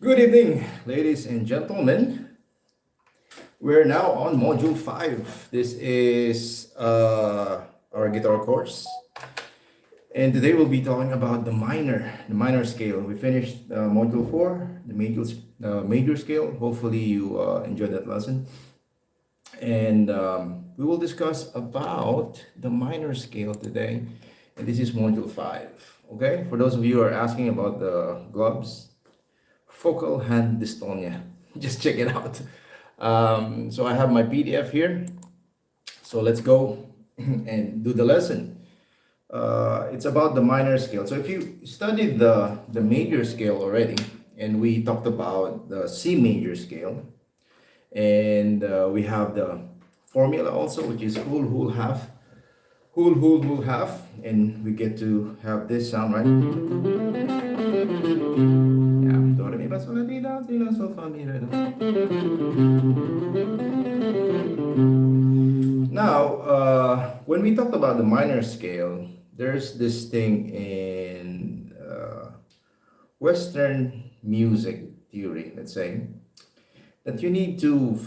Good evening, ladies and gentlemen. We're now on Module 5. This is our guitar course. And today we'll be talking about the minor scale. We finished Module 4, the major scale. Hopefully you enjoyed that lesson. And we will discuss about the minor scale today. And this is Module 5. Okay, for those of you who are asking about the gloves, focal hand dystonia. Just check it out. So I have my PDF here. So let's go and do the lesson. It's about the minor scale. So if you studied the major scale already, and we talked about the C major scale, and we have the formula also, which is whole, whole, half, whole, whole, whole, half, and we get to have this sound, right? Yeah, do re mi fa sol la ti la sol fa mi re do. Now, when we talked about the minor scale, there's this thing in Western music theory, let's say, that you need to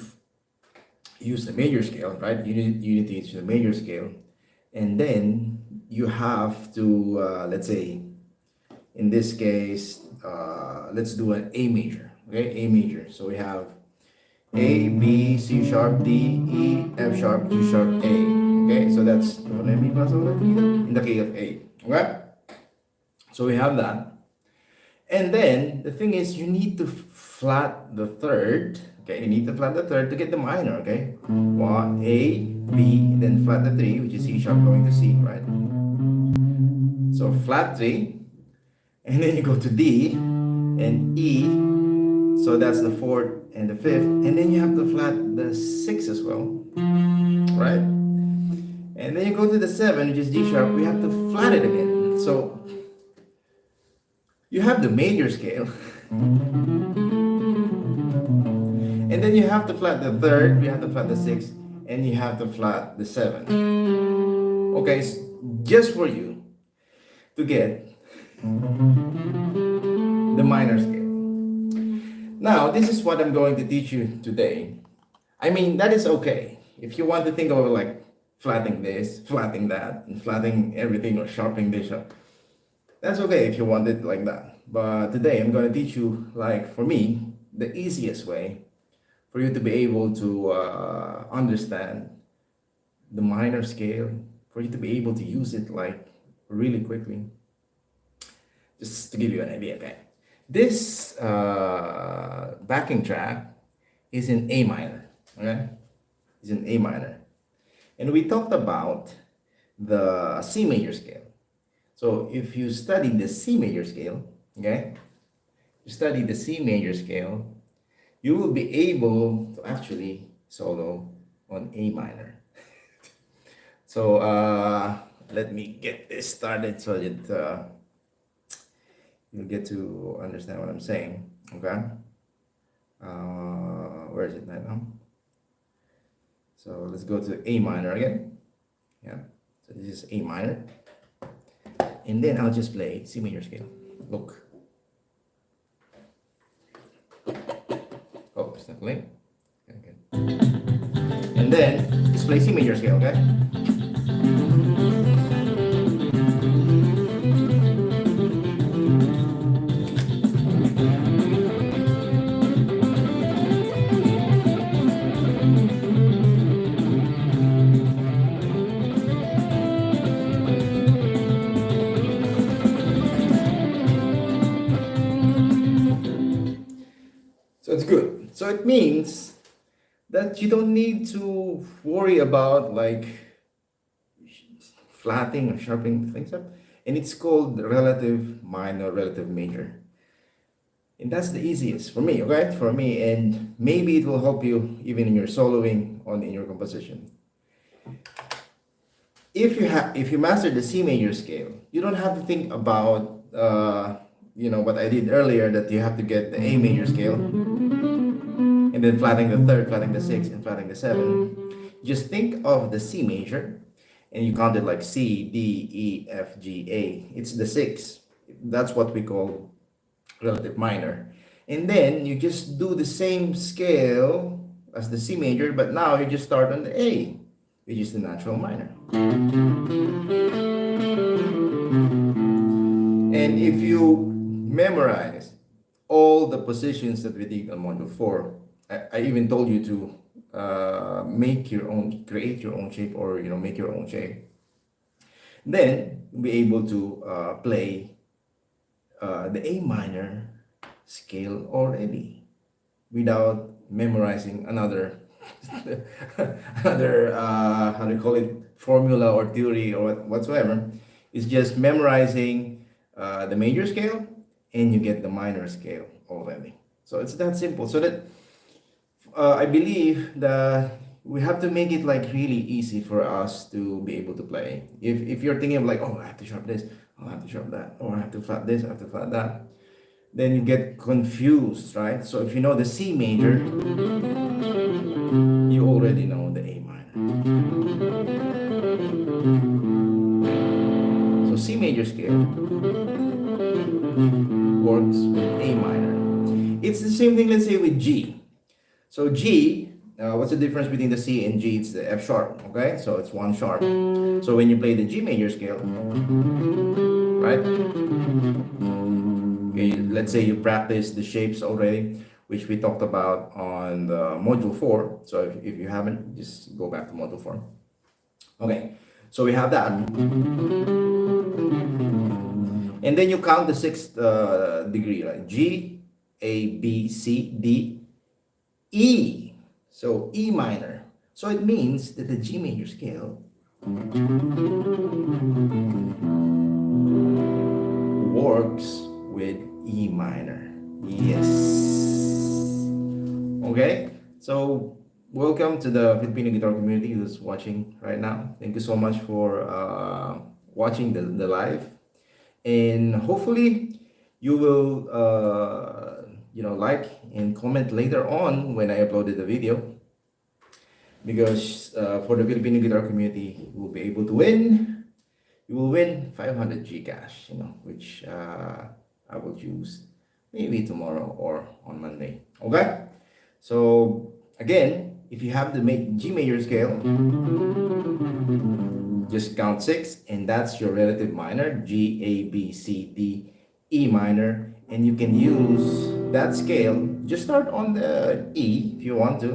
use the major scale, right? You need to use the major scale, and then you have to, let's say, in this case, let's do an A major, okay? A major. So we have A, B, C sharp, D, E, F sharp, G sharp, A. Okay, so that's do, re, mi, fa, sol, la, ti, in the key of A. Okay, so we have that. And then the thing is, you need to flat the third. Okay, you need to flat the third to get the minor. Okay, one A, B, then flat the 3, which is C sharp going to C, right? So flat 3, and then you go to D and E. So that's the 4th and the 5th, and then you have to flat the 6 as well, right? And then you go to the 7, which is G sharp. We have to flat it again. So you have the major scale, and then you have to flat the 3rd, you have to flat the 6th, and you have to flat the 7th. Okay, just for you to get the minor scale. Now, this is what I'm going to teach you today. I mean, that is okay. If you want to think of it like flatting this, flatting that, and flatting everything or sharpening this up, that's okay if you want it like that. But today I'm going to teach you, like for me, the easiest way for you to be able to understand the minor scale, for you to be able to use it like really quickly. Just to give you an idea, okay? This backing track is in A minor, okay? It's in A minor. And we talked about the C major scale. So if you study the C major scale, okay? You study the C major scale, you will be able to actually solo on A minor. So let me get this started so that you'll get to understand what I'm saying, okay? Where is it right now? So let's go to A minor again. Yeah, so this is A minor. And then I'll just play C major scale. Look. Oh, it's not playing. Okay. And then just play C major scale, okay? So it's good. So it means that you don't need to worry about like flatting or sharpening things up. And it's called relative minor, relative major. And that's the easiest for me, okay? For me, and maybe it will help you even in your soloing on in your composition. If you master the C major scale, you don't have to think about what I did earlier, that you have to get the A major scale and then flatting the 3rd, flatting the 6th, and flatting the 7th. Just think of the C major and you count it like C, D, E, F, G, A. It's the 6. That's what we call relative minor. And then you just do the same scale as the C major, but now you just start on the A, which is the natural minor. And if you memorize all the positions that we did on module 4, I even told you to make your own, create your own shape, or make your own shape. Then you'll be able to play the A minor scale already without memorizing another another how do you call it, formula or theory or whatsoever. It's just memorizing the major scale, and you get the minor scale already. So it's that simple. So that I believe that we have to make it like really easy for us to be able to play. If you're thinking of like, oh, I have to sharp this, oh, I have to sharp that, or I have to flat this, I have to flat that, then you get confused, right? So if you know the C major, you already know the A minor. So C major scale works with A minor. It's the same thing, let's say, with G. So G, what's the difference between the C and G? It's the F sharp, okay? So it's one sharp. So when you play the G major scale, right? Okay, let's say you practice the shapes already, which we talked about on the module 4. So if you haven't, just go back to module 4. Okay, so we have that. And then you count the sixth degree, right? G, A, B, C, D, E. So E minor. So it means that the G major scale works with E minor. Yes. Okay. So welcome to the Filipino guitar community who's watching right now. Thank you so much for watching the live. And hopefully you will like and comment later on when I uploaded the video, because for the Filipino guitar community, you will be able to win. You will win 500 Gcash, which I will choose maybe tomorrow or on Monday. Okay, so again, if you have the G major scale, just count 6, and that's your relative minor, G, A, B, C, D, E minor, and you can use that scale. Just start on the E if you want to,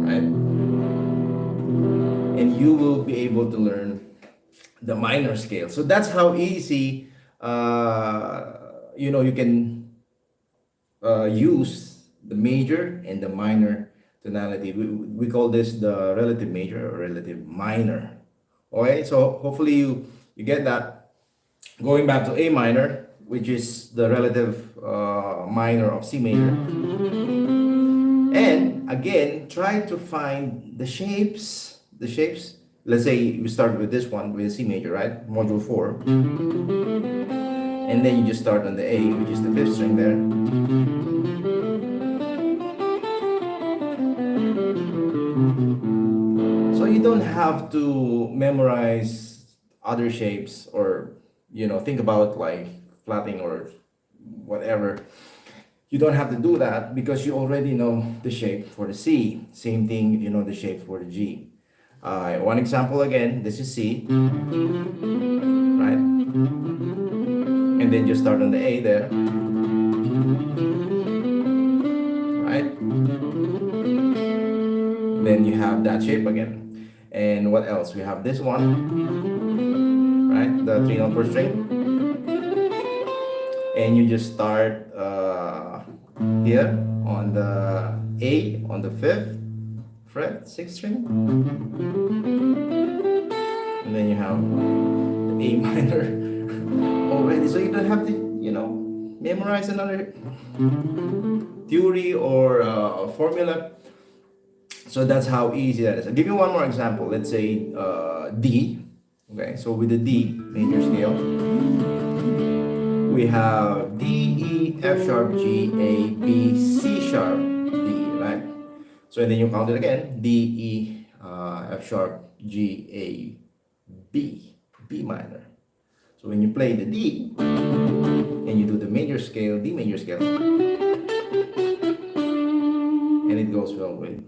right? And you will be able to learn the minor scale. So that's how easy you can use the major and the minor tonality. We call this the relative major or relative minor. Okay, so hopefully you get that. Going back to A minor, which is the relative minor of C major. And again, try to find the shapes. Let's say we start with this one with C major, right? Module 4. And then you just start on the A, which is the 5th string there. So you don't have to memorize other shapes or think about like flatting or whatever. You don't have to do that because you already know the shape for the C. Same thing if you know the shape for the G. One example again, this is C, right? And then just start on the A there, right? Then you have that shape again. And what else? We have this one, right? The 3-note per string. And you just start here on the A on the 5th fret, 6th string. And then you have the A minor already. So you don't have to, memorize another theory or formula. So that's how easy that is. I'll give you one more example. Let's say D. Okay, so with the D major scale, we have D, E, F sharp, G, A, B, C sharp, D, right? So and then you count it again, D, E, F sharp, G, A, B, B minor. So when you play the D, and you do the major scale, D major scale, and it goes well with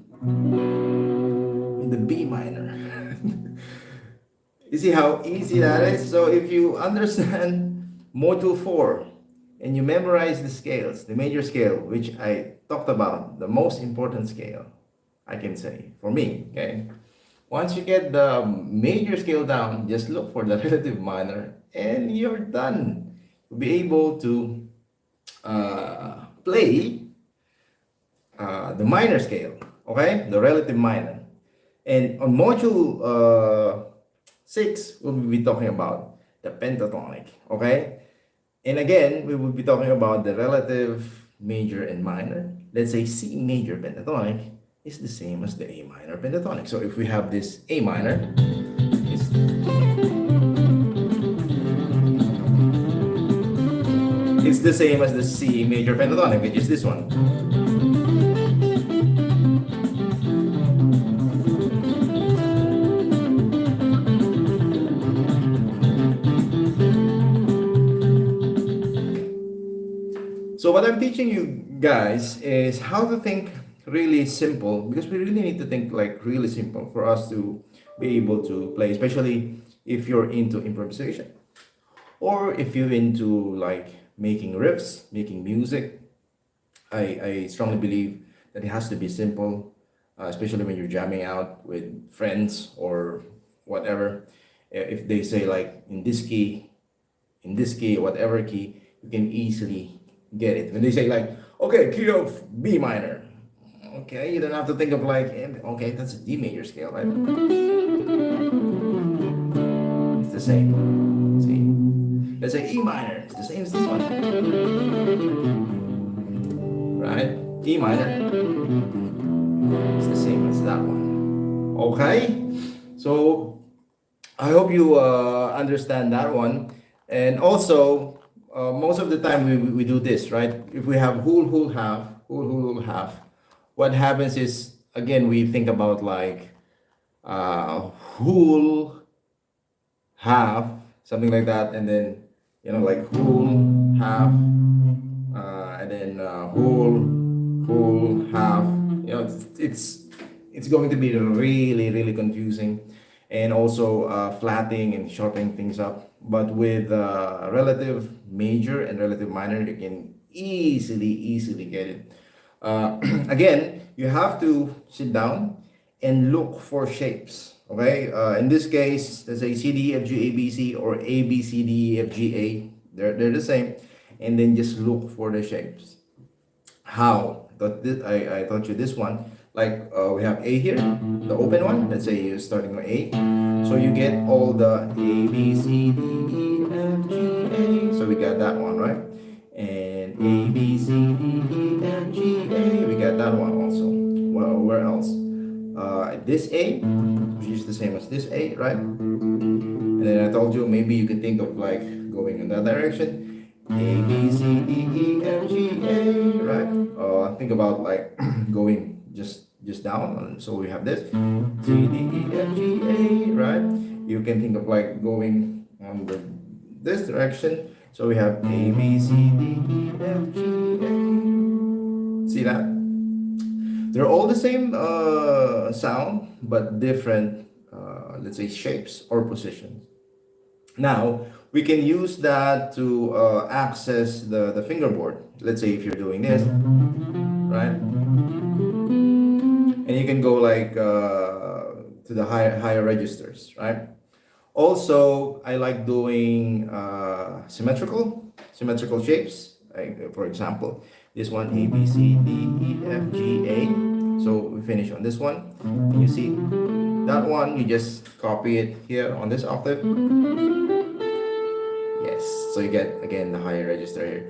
the B minor. You see how easy that is? So if you understand Module 4 and you memorize the scales, the major scale, which I talked about, the most important scale, I can say, for me, okay? Once you get the major scale down, just look for the relative minor and you're done. You'll be able to play the minor scale, okay? The relative minor. And on Module 6, we'll be talking about the pentatonic, okay? And again, we will be talking about the relative major and minor. Let's say C major pentatonic is the same as the A minor pentatonic. So if we have this A minor, it's the same as the C major pentatonic, which is this one. So what I'm teaching you guys is how to think really simple, because we really need to think like really simple for us to be able to play, especially if you're into improvisation or if you're into like making riffs, making music. I strongly believe that it has to be simple, especially when you're jamming out with friends or whatever. If they say like in this key, whatever key, you can easily get it. When they say like, okay, key of B minor, okay, you don't have to think of like, okay, that's a D major scale, right? It's the same. See, let's say E minor, it's the same as this one, right? E minor, it's the same as that one. Okay, so I hope you understand that one. And also, most of the time we do this, right? If we have whole, half, half, what happens is, again, we think about like whole, half, something like that, and then, you know, like whole, half, and then whole, half. You know, it's going to be really confusing, and also flattening and shortening things up. But with relative major and relative minor, you can easily get it. Again, you have to sit down and look for shapes. Okay, in this case, let's say C, D, F, G, A, B, C, or A, B, C, D, E, F, G, A. They're the same, and then just look for the shapes. How? I taught you this one. Like we have A here, the open one. Let's say you're starting with A. So you get all the A, B, C, D, E, F, G, A. So we got that one, right? And A, B, C, D, E, F, G, A. We got that one also. Well, where else? This A, which is the same as this A, right? And then I told you maybe you can think of like going in that direction. A, B, C, D, E, F, G, A, right? Think about like going just down. So we have this C, D, E, F, G, A, right? You can think of like going on this direction. So we have A, B, C, D, E, F, G, A. See that? They're all the same sound, but different, let's say, shapes or positions. Now, we can use that to access the fingerboard. Let's say if you're doing this, right? And you can go like to the higher registers, right? Also, I like doing symmetrical shapes. Like, for example, this one A, B, C, D, E, F, G, A. So we finish on this one. And you see that one, you just copy it here on this octave. Yes, so you get again the higher register here,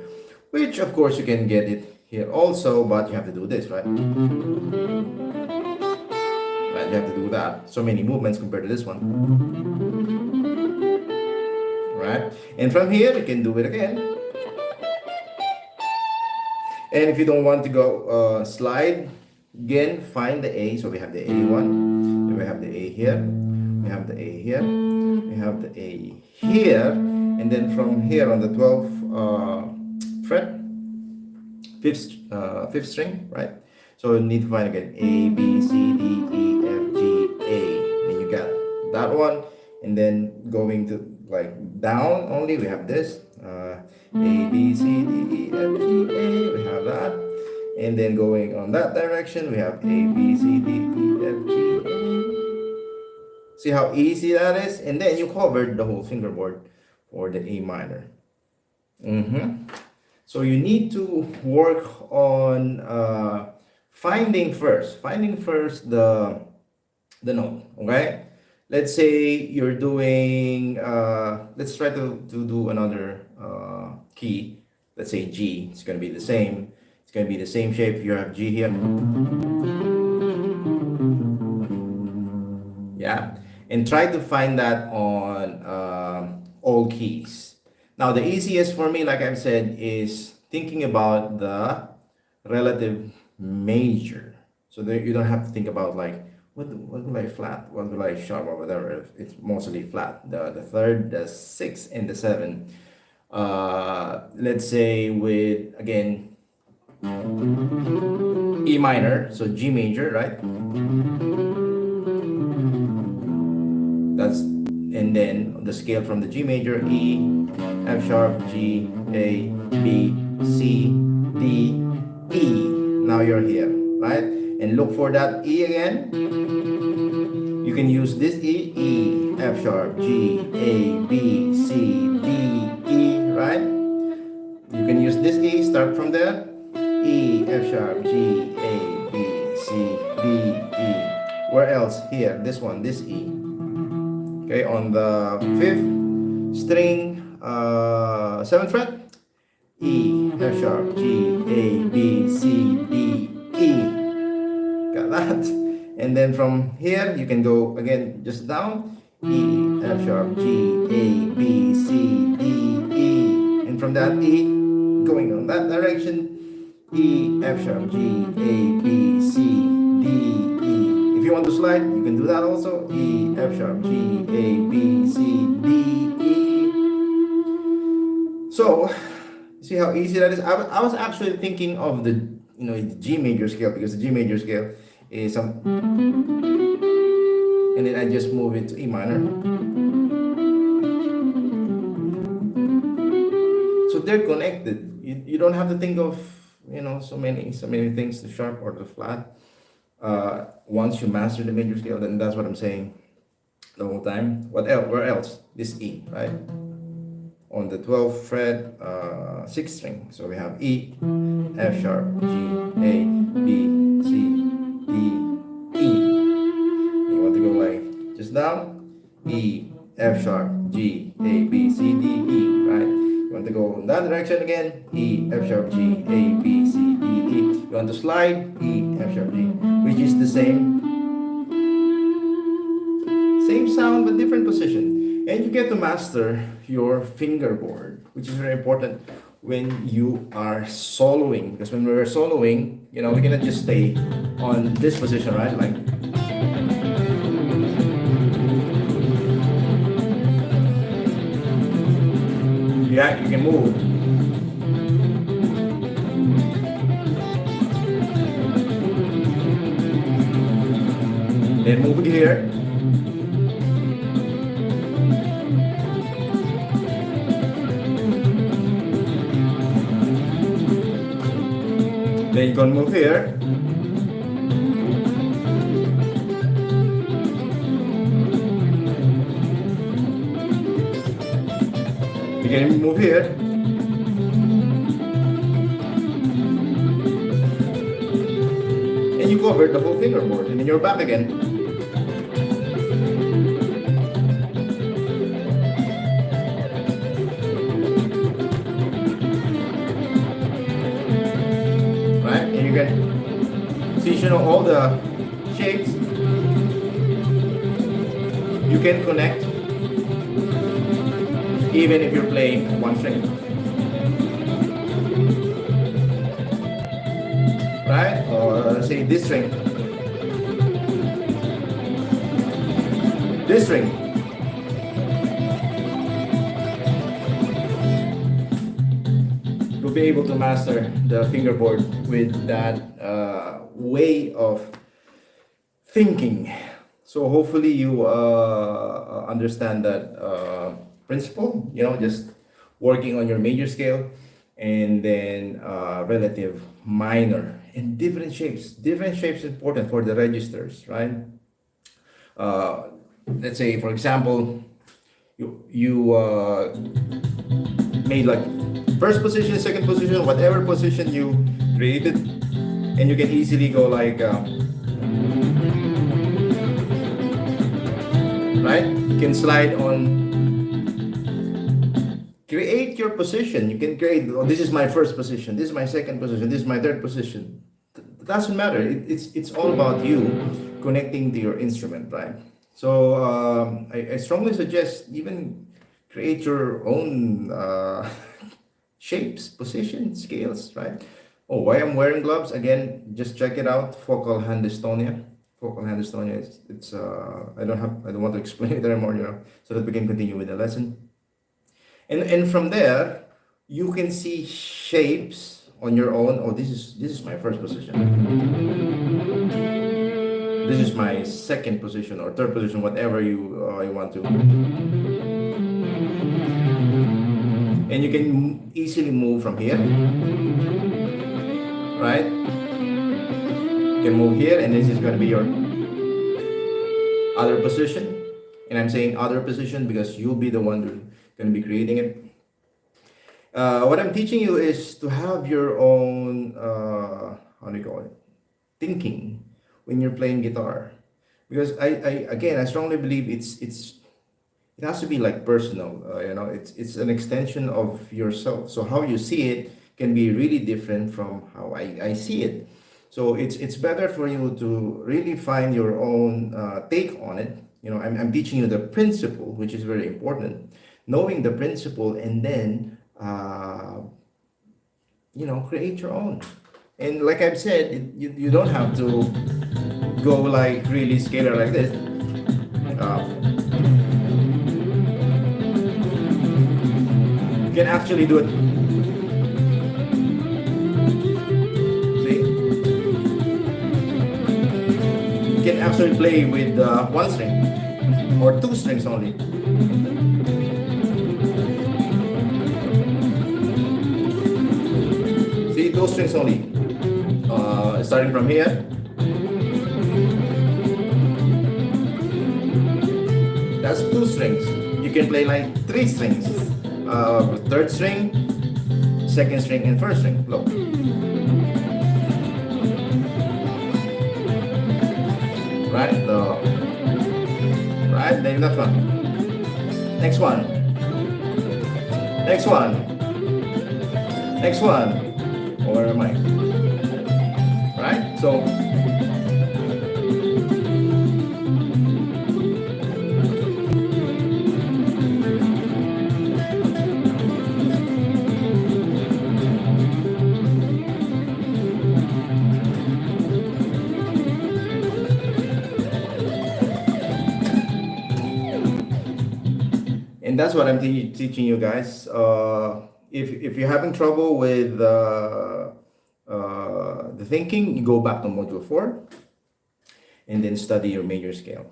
which of course you can get it here also, but you have to do this, right? Right, you have to do that. So many movements compared to this one. Right? And from here, you can do it again. And if you don't want to go slide, again, find the A. So we have the A1, then we have the A here, we have the A here, we have the A here, and then from here on the 12 fret, fifth string, right? So you need to find again A, B, C, D, E, F, G, A. Then you got that one, and then going to like down only, we have this A, B, C, D, E, F, G, A. We have that, and then going on that direction, we have A, B, C, D, E, F, G, A. See how easy that is, and then you covered the whole fingerboard for the A minor. So you need to work on finding first the note. Okay, let's say you're doing let's try to do another key. Let's say G. It's going to be the same. It's going to be the same shape. You have G here, yeah, and try to find that on all keys. Now, the easiest for me, like I've said, is thinking about the relative major. So that you don't have to think about like, what will I flat, what will I sharp, or whatever. It's mostly flat. The third, the sixth, and the seventh. Let's say with, again, E minor, so G major, right? That's, and then the scale from the G major, E, F sharp, G, A, B, C, D, E. Now you're here, right? And look for that E again. You can use this E, E, F sharp, G, A, B, C, D, E, right? You can use this E, start from there. E, F sharp, G, A, B, C, D, E. Where else? Here, this one, this E. Okay, on the fifth string, 7th fret, E, F sharp, G, A, B, C, D, E. Got that? And then from here, you can go again just down, E, F sharp, G, A, B, C, D, E. And from that E, going on that direction, E, F sharp, G, A, B, C, D, E. If you want to slide, you can do that also. E, F sharp, G, A, B, C, D, E. So, see how easy that is? I was actually thinking of the the G major scale, because the G major scale is some, and then I just move it to E minor. So they're connected. You don't have to think of so many things, the sharp or the flat. Once you master the major scale, then that's what I'm saying the whole time. What else? Where else? This E, right? On the 12th fret, 6th string. So we have E, F sharp, G, A, B, C, D, E. You want to go like just down, E, F sharp, G, A, B, C, D, E, right? You want to go in that direction again, E, F sharp, G, A, B, C, D, E. You want to slide, E, F sharp, G, which is the same sound but different position. And you get to master your fingerboard, which is very important when you are soloing. Because when we're soloing, we cannot just stay on this position, right? Like, yeah, you can move. Then move here. Then you can move here. You can move here. And you cover the whole fingerboard, and then you're back again. Since you know all the shapes, you can connect even if you're playing one string, right? Or say this string, this string. Go you'll be able to master the fingerboard with that way of thinking. So hopefully you understand that principle, just working on your major scale and then relative minor and different shapes. Different shapes important for the registers, right? Let's say, for example, you made like first position, second position, whatever position you created, and you can easily go like, right? You can slide on, create your position. You can create, oh, this is my first position, this is my second position, this is my third position. It doesn't matter. It's all about you connecting to your instrument, right? So I strongly suggest even create your own shapes, positions, scales, right? Oh, why I'm wearing gloves? Again, just check it out. Focal hand dystonia. Focal hand dystonia. It's I don't want to explain it anymore, so that we can continue with the lesson. And from there, you can see shapes on your own. Oh, this is my first position. This is my second position or third position, whatever you want to. And you can easily move from here, right? You can move here, and this is going to be your other position. And I'm saying other position because you'll be the one who's going to be creating it. What I'm teaching you is to have your own, how do you call it? Thinking when you're playing guitar. Because I strongly believe it has to be like personal, it's an extension of yourself. So how you see it can be really different from how I see it. So it's better for you to really find your own take on it. I'm teaching you the principle, which is very important. Knowing the principle and then, create your own. And like I've said, you don't have to go like really scalar like this. You can actually do it. See? You can actually play with one string or two strings only. See, two strings only. Starting from here. That's two strings. You can play like three strings. Third string, second string, and first string. Look. Right? Right? Then next one. Next one. Next one. Next one. Where am I? Right? So and that's what I'm teaching you guys. If you're having trouble with the thinking, you go back to module 4 and then study your major scale.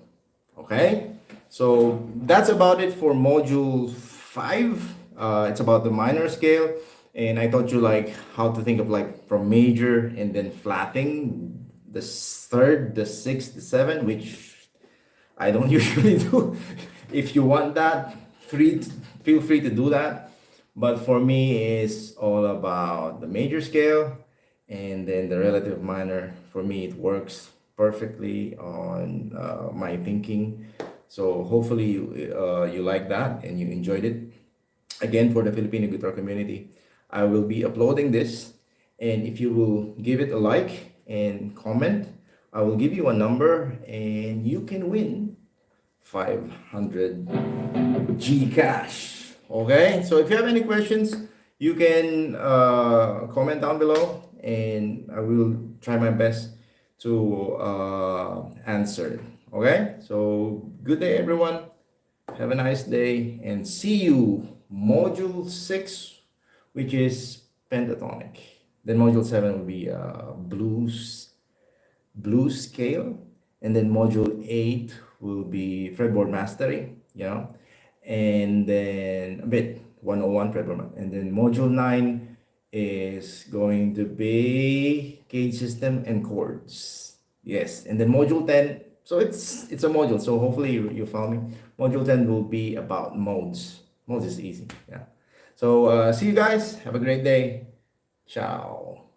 Okay, so that's about it for module 5. It's about the minor scale, and I taught you like how to think of like from major and then flatting the 3rd, the 6th, the 7th, which I don't usually do. If you want that, feel free to do that. But for me, it's all about the major scale and then the relative minor. For me, it works perfectly on my thinking. So hopefully you like that and you enjoyed it. Again, for the Filipino guitar community, I will be uploading this, and if you will give it a like and comment, I will give you a number and you can win 500 Gcash. Okay, so if you have any questions, you can comment down below, and I will try my best to answer. Okay, so good day, everyone. Have a nice day, and see you module 6, which is pentatonic. Then module 7 will be blues scale, and then module 8 will be fretboard mastery, and then a bit 101 fretboard, and then module 9 is going to be gauge system and chords. Yes, and then module 10, so it's a module, so hopefully you follow me. Module 10 will be about modes. Modes is easy. Yeah. So see you guys, have a great day. Ciao.